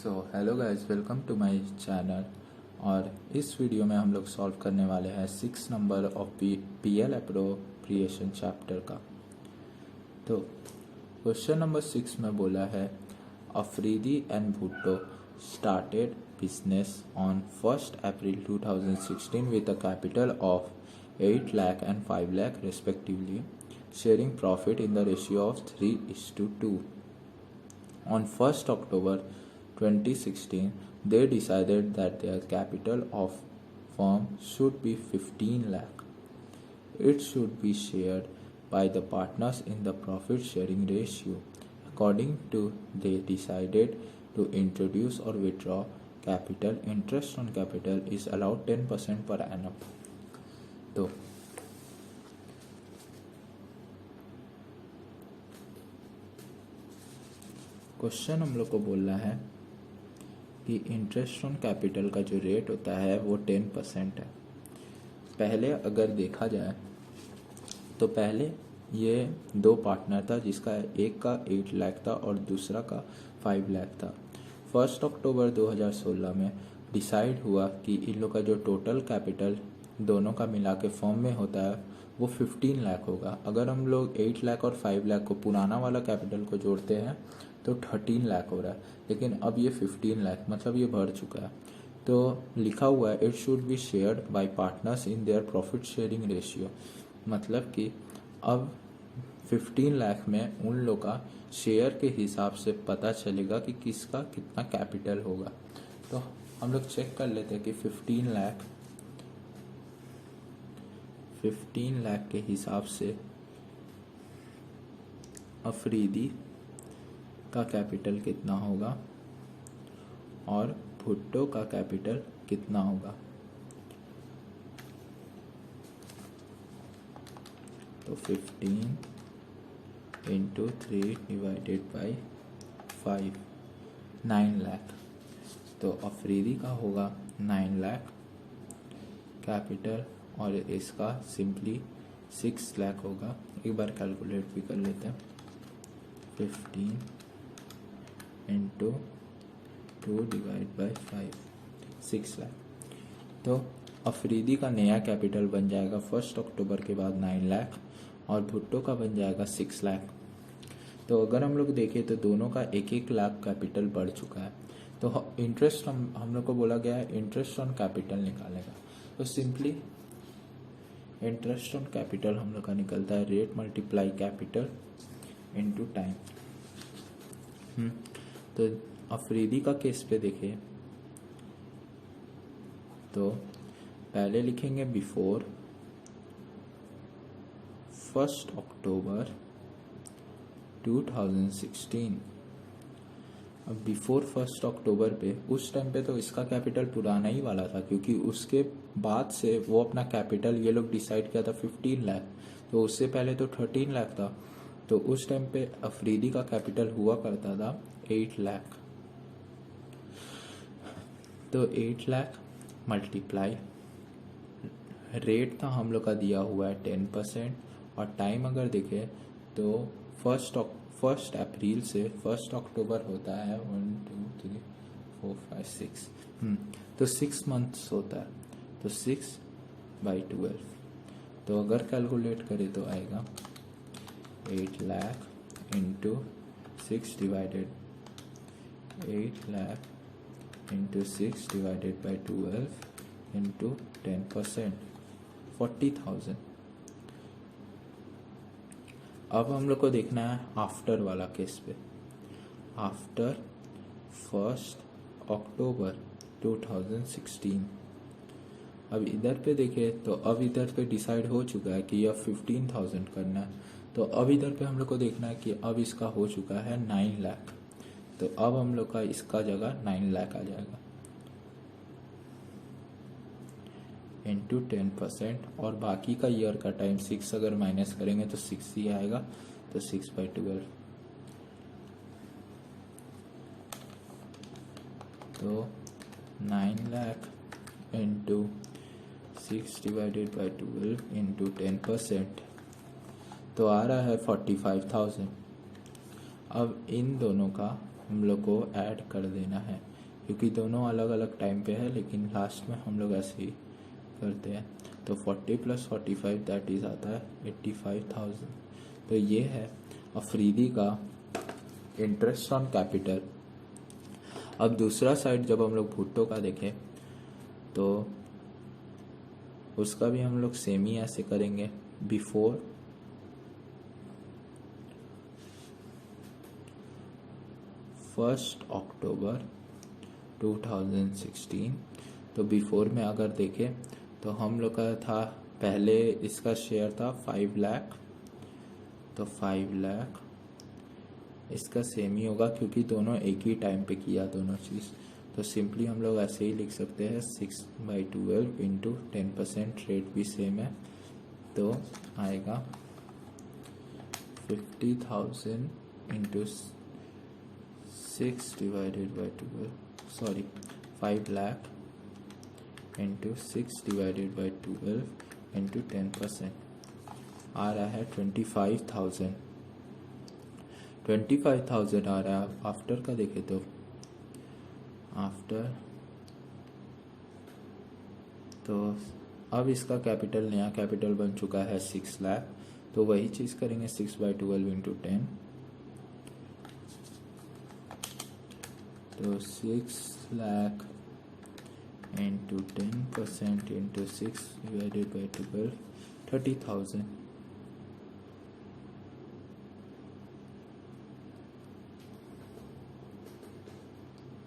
Hello guys, welcome to my channel. और इस video में हम लोग सॉल्व करने वाले हैं 6 number of PL appropriation chapter का। तो क्वेश्चन नंबर 6 में बोला है Afridi and Bhutto started business on 1 April 2016 with a capital of 8 lakh and 5 lakh respectively, sharing profit in the ratio of 3:2. On 1st October 2016, they decided that their capital of firm should be 15 lakh. It should be shared by the partners in the profit sharing ratio. According to they decided to introduce or withdraw capital. Interest on capital is allowed 10% per annum. तो question हम लोग को बोल रहा है कि interest on capital का जो रेट होता है वो 10% है। पहले अगर देखा जाए तो पहले ये दो पार्टनर था जिसका एक का 8 लाख था और दूसरा का 5 लाख था। 1 अक्टूबर 2016 में डिसाइड हुआ कि इन लोग का जो टोटल कैपिटल दोनों का मिला के फॉर्म में होता है वो 15 लाख होगा। अगर हम लोग 8 लाख और 5 लाख को पुराना वाला कैपिटल को जोड़ते हैं तो 13 लाख हो रहा है, लेकिन अब ये 15 लाख मतलब ये बढ़ चुका है। तो लिखा हुआ है it should be shared by partners in their profit sharing ratio, मतलब कि अब 15 लाख में उन लोग का शेयर के हिसाब से पता चलेगा कि किसका कितना कैपिटल होगा। तो हम लोग चेक कर लेते हैं कि 15 लाख के हिसाब से अफरीदी का कैपिटल कितना होगा और भुट्टो का कैपिटल कितना होगा। तो 15 इंटू 3 डिवाइडेड बाई 5, 9 लाख। तो अफरीदी का होगा 9 लाख कैपिटल और इसका सिंपली 6 लाख होगा। एक बार कैलकुलेट भी कर लेते हैं। 15 इंटू 2 डिवाइड बाई 5, 6 लाख। तो अफरीदी का नया कैपिटल बन जाएगा 1 अक्टूबर के बाद 9 लाख और भुट्टो का बन जाएगा 6 लाख। तो अगर हम लोग देखें तो दोनों का 1-1 लाख कैपिटल बढ़ चुका है। तो इंटरेस्ट हम लोग को बोला गया है इंटरेस्ट ऑन कैपिटल निकालेगा। तो सिंपली इंटरेस्ट ऑन कैपिटल हम लोग का निकलता है rate multiply capital into time. तो अफरीदी का केस पे देखें तो पहले लिखेंगे बिफोर 1 अक्टूबर 2016। अब बिफोर 1 अक्टूबर पे उस टाइम पे तो इसका कैपिटल पुराना ही वाला था, क्योंकि उसके बाद से वो अपना कैपिटल ये लोग डिसाइड किया था 15 लाख। तो उससे पहले तो 13 लाख था। तो उस टाइम पे अफरीदी का कैपिटल हुआ करता था 8 लाख। तो 8 लाख मल्टीप्लाई रेट था हम लोग का दिया हुआ है 10% और टाइम अगर देखें तो 1 अप्रैल से 1 अक्टूबर होता है 1 2 3 4 5 6। तो 6 मंथ्स होता है। तो 6/12। तो अगर कैलकुलेट करें तो आएगा 8 lakh into 6 divided 8 lakh into 6 divided by 12 into 10%, 40,000। अब हम लोग को देखना है आफ्टर वाला केस पे। आफ्टर 1 अक्टूबर 2016। अब इधर पे देखें तो अब इधर पे डिसाइड हो चुका है कि यह 15,000 करना है। तो अब इधर पे हम लोग को देखना है कि अब इसका हो चुका है 9 लाख। तो अब हम लोग का इसका जगह 9 लाख आ जाएगा इंटू 10%। और बाकी का ईयर का टाइम 6 अगर माइनस करेंगे तो 6 ही आएगा। तो 6/12। तो 9 lakh into 6 divided by 12 into 10%। तो आ रहा है 45,000। अब इन दोनों का हम लोग को ऐड कर देना है, क्योंकि दोनों अलग अलग टाइम पे है, लेकिन लास्ट में हम लोग ऐसे ही करते हैं। तो 40 + 45 दैट इज़ आता है 85,000। तो ये है अफरीदी का इंटरेस्ट ऑन कैपिटल। अब दूसरा साइड जब हम लोग भुट्टो का देखें तो उसका भी हम लोग सेम ही ऐसे करेंगे। बिफोर 1 अक्टूबर 2016, तो बिफोर में अगर देखें तो हम लोग का था, पहले इसका शेयर था 5 लाख, तो 5 लाख इसका सेम ही होगा क्योंकि दोनों एक ही टाइम पे किया दोनों चीज़। तो सिंपली हम लोग ऐसे ही लिख सकते हैं 6/12 इंटू 10%, रेट भी सेम है, तो आएगा 50,000 इंटू 5 लाख इंटू 6/12 इंटू 10% आ रहा है 25,000 आ रहा है। आफ्टर का देखें तो आफ्टर, तो अब इसका कैपिटल, नया कैपिटल बन चुका है 6 लाख, तो वही चीज़ करेंगे 6/12 इंटू 10, तो 6 लाख इंटू 10% इंटू 6/12 30,000।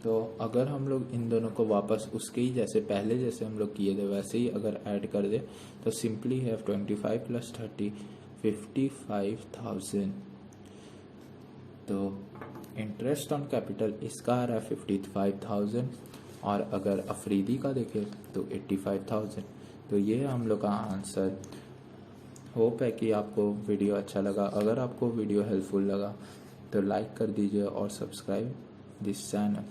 तो अगर हम लोग इन दोनों को वापस उसके ही जैसे पहले जैसे हम लोग किए थे वैसे ही अगर ऐड कर दे तो सिंपली है 25 + 30 55,000। तो इंटरेस्ट ऑन कैपिटल इसका आ रहा है 55,000, और अगर अफरीदी का देखें तो 85,000। तो ये हम लोग का आंसर। होप है कि आपको वीडियो अच्छा लगा। अगर आपको वीडियो हेल्पफुल लगा तो लाइक कर दीजिए और सब्सक्राइब दिस चैनल।